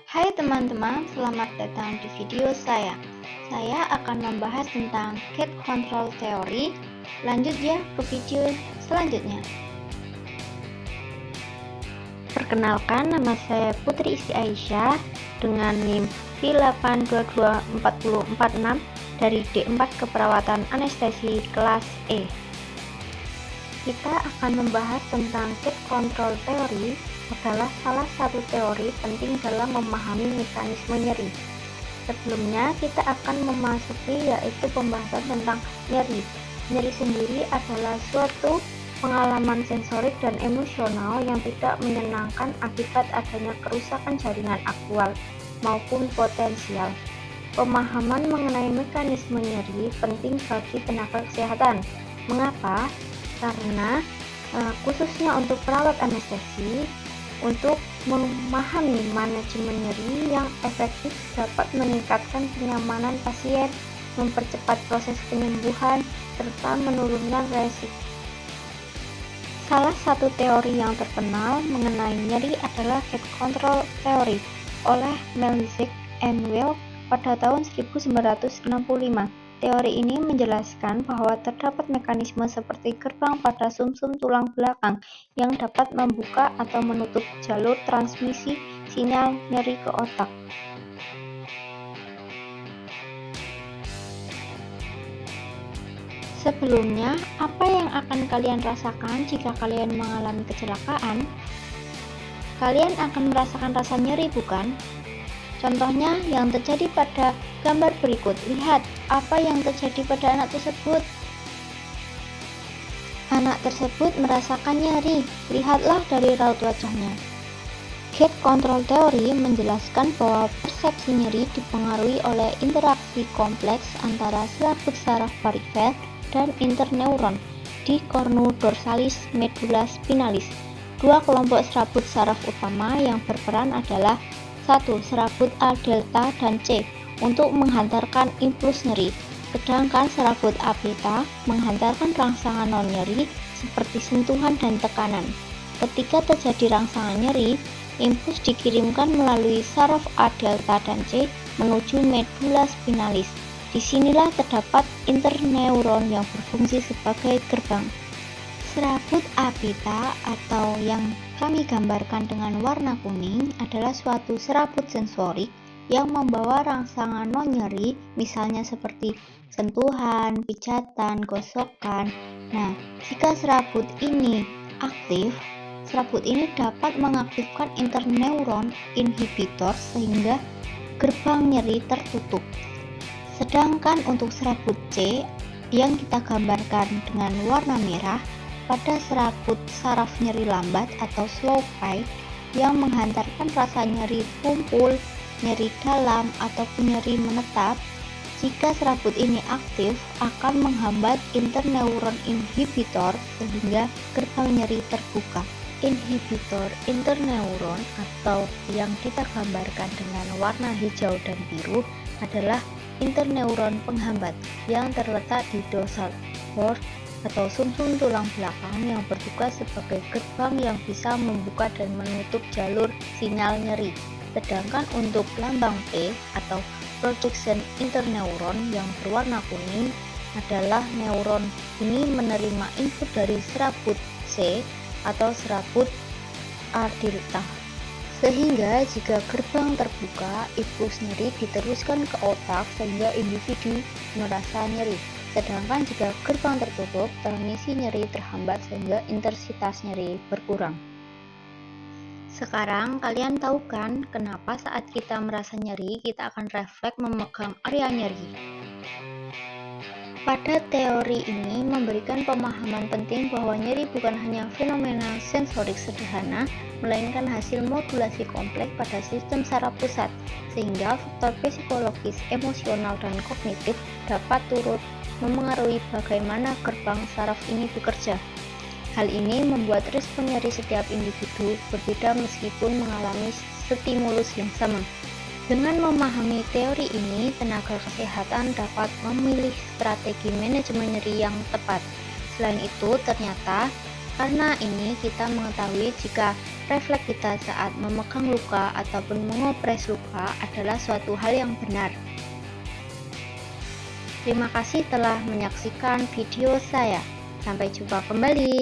Hai teman-teman, selamat datang di video saya. Saya akan membahas tentang gate control theory. Lanjut ya ke video selanjutnya. Perkenalkan, nama saya Putri Isti Aisyah dengan NIM V8224046 dari D4 Keperawatan Anestesi kelas E. Kita akan membahas tentang gate control theory adalah salah satu teori penting dalam memahami mekanisme nyeri. Sebelumnya kita akan memasuki yaitu pembahasan tentang nyeri. Nyeri sendiri adalah suatu pengalaman sensorik dan emosional yang tidak menyenangkan akibat adanya kerusakan jaringan aktual maupun potensial. Pemahaman mengenai mekanisme nyeri penting bagi tenaga kesehatan. Mengapa? Karena khususnya untuk perawat anestesi, untuk memahami manajemen nyeri yang efektif dapat meningkatkan kenyamanan pasien, mempercepat proses penyembuhan, serta menurunkan resiko. Salah satu teori yang terkenal mengenai nyeri adalah gate control theory oleh Melnick and Weil pada tahun 1965. Teori ini menjelaskan bahwa terdapat mekanisme seperti gerbang pada sumsum tulang belakang yang dapat membuka atau menutup jalur transmisi sinyal nyeri ke otak. Sebelumnya, apa yang akan kalian rasakan jika kalian mengalami kecelakaan? Kalian akan merasakan rasa nyeri, bukan? Contohnya yang terjadi pada gambar berikut. Lihat apa yang terjadi pada anak tersebut. Anak tersebut merasakan nyeri. Lihatlah dari raut wajahnya. Gate control theory menjelaskan bahwa persepsi nyeri dipengaruhi oleh interaksi kompleks antara selaput saraf perifер dan interneuron di cornu dorsalis medulla spinalis. Dua kelompok serabut saraf utama yang berperan adalah 1. Serabut A delta dan C untuk menghantarkan impuls nyeri, sedangkan serabut A beta menghantarkan rangsangan non-nyeri seperti sentuhan dan tekanan. Ketika terjadi rangsangan nyeri, impuls dikirimkan melalui saraf A delta dan C menuju medulla spinalis. Disinilah terdapat interneuron yang berfungsi sebagai gerbang. Serabut A beta atau yang kami gambarkan dengan warna kuning adalah suatu serabut sensorik yang membawa rangsangan non-nyeri, misalnya seperti sentuhan, pijatan, gosokan. Nah, jika serabut ini aktif, serabut ini dapat mengaktifkan interneuron inhibitor sehingga gerbang nyeri tertutup. Sedangkan untuk serabut C yang kita gambarkan dengan warna merah, pada serabut saraf nyeri lambat atau slow pipe yang menghantarkan rasa nyeri tumpul, nyeri dalam, ataupun nyeri menetap, jika serabut ini aktif akan menghambat interneuron inhibitor sehingga gerbang nyeri terbuka. Inhibitor interneuron atau yang kita gambarkan dengan warna hijau dan biru adalah interneuron penghambat yang terletak di dorsal cord atau sumsum tulang belakang yang bertugas sebagai gerbang yang bisa membuka dan menutup jalur sinyal nyeri. Sedangkan untuk lambang P atau projection interneuron yang berwarna kuning adalah neuron ini menerima input dari serabut C atau serabut A delta. Sehingga jika gerbang terbuka, impuls nyeri diteruskan ke otak sehingga individu merasa nyeri. Sedangkan jika gerbang tertutup, transmisi nyeri terhambat sehingga intensitas nyeri berkurang. Sekarang kalian tahu kan kenapa saat kita merasa nyeri kita akan refleks memegang area nyeri. Pada teori ini memberikan pemahaman penting bahwa nyeri bukan hanya fenomena sensorik sederhana, melainkan hasil modulasi kompleks pada sistem saraf pusat, sehingga faktor psikologis, emosional, dan kognitif dapat turut memengaruhi bagaimana gerbang saraf ini bekerja. Hal ini membuat respon nyeri setiap individu berbeda meskipun mengalami stimulus yang sama. Dengan memahami teori ini, tenaga kesehatan dapat memilih strategi manajemen nyeri yang tepat. Selain itu, ternyata karena ini kita mengetahui jika refleks kita saat memegang luka ataupun mengopres luka adalah suatu hal yang benar. Terima kasih telah menyaksikan video saya. Sampai jumpa kembali.